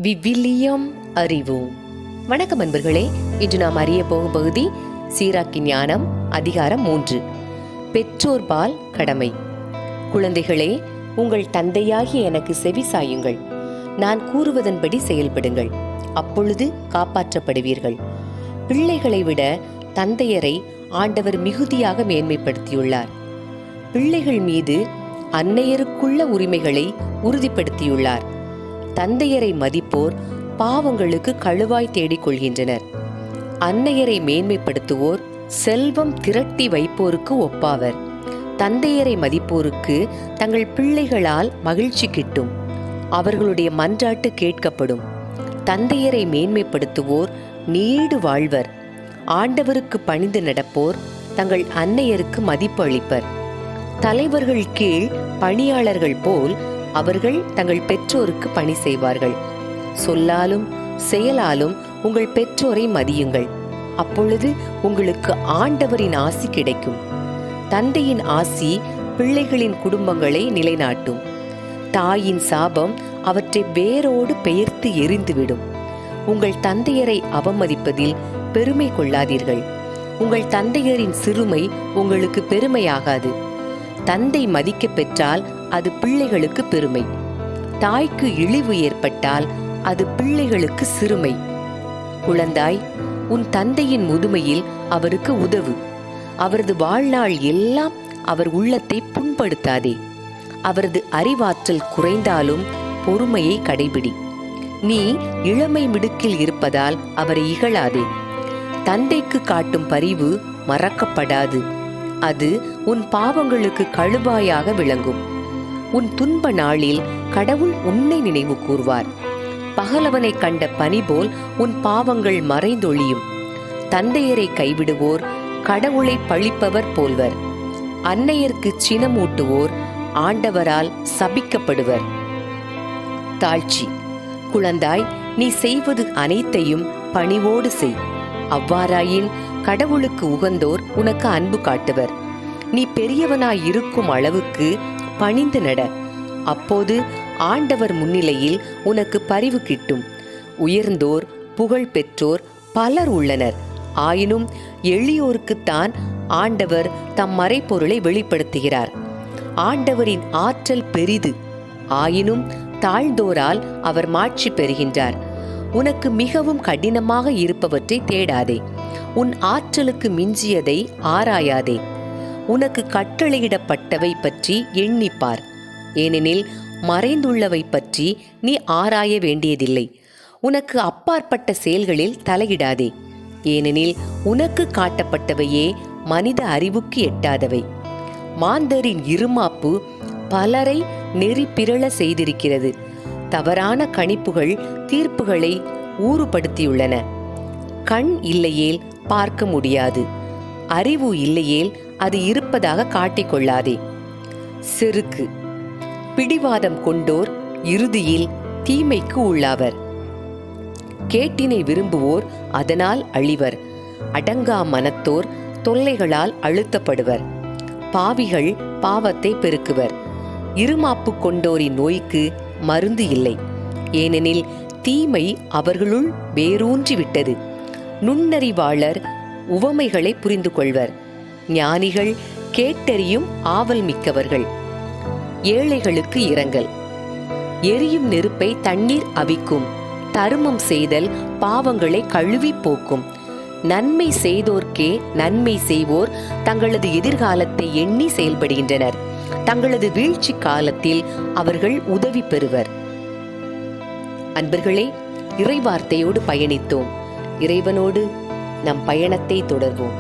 விவிலியம் அறிவோம். வணக்கம் அன்பர்களே, இன்று நாம் அறிய போகும் பகுதி சீராக்கி ஞானம், அதிகாரம் 3, பெற்றோர்பால் கடமை. குழந்தைகளே, உங்கள் தந்தையாகிய எனக்கு செவி சாயுங்கள், நான் கூறுவதன்படி செயல்படுங்கள், அப்பொழுது காப்பாற்றப்படுவீர்கள். பிள்ளைகளை விட தந்தையரை ஆண்டவர் மிகுதியாக மேன்மைப்படுத்தியுள்ளார். பிள்ளைகள் மீது அன்னையருக்குள்ள உரிமைகளை உறுதிப்படுத்தியுள்ளார். தந்தையரை மதிப்போர் பாவங்களுக்கு கழுவாய் தேடிக் கொள்கின்றனர். அன்னையரை மேன்மைப்படுத்துவோர் செல்வம் திரட்டி வைப்போருக்கு ஒப்பாவர். தந்தையரை மதிப்போருக்கு தங்கள் பிள்ளைகளால் மகிழ்ச்சி கிட்டும், அவர்களுடைய மன்றாட்டு கேட்கப்படும். தந்தையரை மேன்மைப்படுத்துவோர் நீடு வாழ்வர். ஆண்டவருக்கு பணிந்து நடப்போர் தங்கள் அன்னையருக்கு மதிப்பு அளிப்பர். தலைவர்கள் கீழ் பணியாளர்கள் போல் அவர்கள் தங்கள் பெற்றோருக்கு பணி செய்வார்கள். சொல்லாலும் செயலாலும் உங்கள் பெற்றோரை மதியுங்கள், அப்பொழுது உங்களுக்கு ஆண்டவரின் ஆசி கிடைக்கும். தந்தையின் ஆசி பிள்ளைகளின் குடும்பங்களை நிலைநாட்டும். தாயின் சாபம் அவற்றை வேரோடு பெயர்த்து எரிந்துவிடும். உங்கள் தந்தையரை அவமதிப்பதில் பெருமை கொள்ளாதீர்கள். உங்கள் தந்தையரின் சிறுமை உங்களுக்கு பெருமையாகாது. தந்தை மதிக்க பெற்றால் அது பிள்ளைகளுக்கு பெருமை. தாய்க்கு இழிவு ஏற்பட்டால் அது பிள்ளைகளுக்கு சிறுமை. குழந்தாய், உன் தந்தையின் முதுமையில் அவருக்கு உதவு. அவரது வாழ்நாள் எல்லாம் அவர் உள்ளத்தை புண்படுத்தாதே. அவரது அறிவாற்றல் குறைந்தாலும் பொறுமையை கடைபிடி. நீ இளமை மிடுக்கில் இருப்பதால் அவரை இகழாதே. தந்தைக்கு காட்டும் பரிவு மறக்கப்படாது. அது உன் பாவங்களுக்கு கழுவாயாக விளங்கும். உன் துன்ப நாளில் கடவுள் உன்னை நினைவு கூர்வார். பகலவனை கண்ட பனி போல் உன் பாவங்கள் மறைந்தொழியும். தந்தையரை கைவிடுவோர் கடவுளை பழிப்பவர் போல்வர். அன்னையருக்கு சினமூட்டுவோர் ஆண்டவரால் சபிக்கப்படுவர். தாழ்ச்சி. குழந்தாய், நீ செய்வது அனைத்தையும் பணிவோடு செய். அவ்வாறாயின் கடவுளுக்கு உகந்தோர் உனக்கு அன்பு காட்டுவர். நீ பெரியவனாய் இருக்கும் அளவுக்கு பணிந்து நட. அப்போது ஆண்டவர் முன்னிலையில் உனக்கு பரிவு கிட்டும். உயர்ந்தோர் புகழ் பெற்றோர் பலர் உள்ளனர். ஆயினும் எளியோருக்குத்தான் ஆண்டவர் தம் மறைப்பொருளை வெளிப்படுத்துகிறார். ஆண்டவரின் ஆற்றல் பெரிது, ஆயினும் தாழ்ந்தோரால் அவர் மாட்சி பெறுகின்றார். உனக்கு மிகவும் கடினமாக இருப்பவற்றை தேடாதே. உன் ஆற்றலுக்கு மிஞ்சியதை ஆராயாதே. உனக்கு கட்டளையிடப்பட்டவை பற்றி எண்ணிப்பார். ஏனெனில் மறைந்துள்ளவை பற்றி நீ ஆராய வேண்டியதில்லை. உனக்கு அப்பாற்பட்ட செயல்களில் தலையிடாதே. ஏனெனில் உனக்கு காட்டப்பட்டவையே மனித அறிவுக்கு எட்டாதவை. மாந்தரின் இருமாப்பு பலரை நெறி பிறழ செய்திருக்கிறது. தவறான கணிப்புகள் தீர்ப்புகளை ஊறுபடுத்தியுள்ளன. கண் இல்லையேல் பார்க்க முடியாது. அறிவு இல்லையேல் அது இருப்பதாக காட்டிக்கொள்ளாதே. செருக்கு. பிடிவாதம் கொண்டோர் இறுதியில் தீமைக்கு உள்ளாவர். கேட்டினை விரும்புவோர் அதனால் அழிவர். அடங்கா மனத்தோர் தொல்லைகளால் அழுத்தப்படுவர். பாவிகள் பாவத்தை பெருக்குவர். இருமாப்பு கொண்டோரின் நோய்க்கு மருந்து இல்லை, ஏனெனில் தீமை அவர்களுள் வேரூன்றிவிட்டது. நுண்ணறிவாளர் உவமைகளை புரிந்து கொள்வர். ஞானிகள் கேட்டறியும் ஆவல் மிக்கவர்கள். ஏழைகளுக்கு இரங்கல். எரியும் நெருப்பை தண்ணீர் அவிக்கும். தருமம் செய்தல் பாவங்களை கழுவி போக்கும். நன்மை செய்தோர்க்கே நன்மை செய்வோர் தங்களது எதிர்காலத்தை எண்ணி செயல்படுகின்றனர். தங்களது வீழ்ச்சி காலத்தில் அவர்கள் உதவி பெறுவர். அன்பர்களே, இறைவார்த்தையோடு பயணித்தோம். இறைவனோடு நம் பயணத்தை தொடர்வோம்.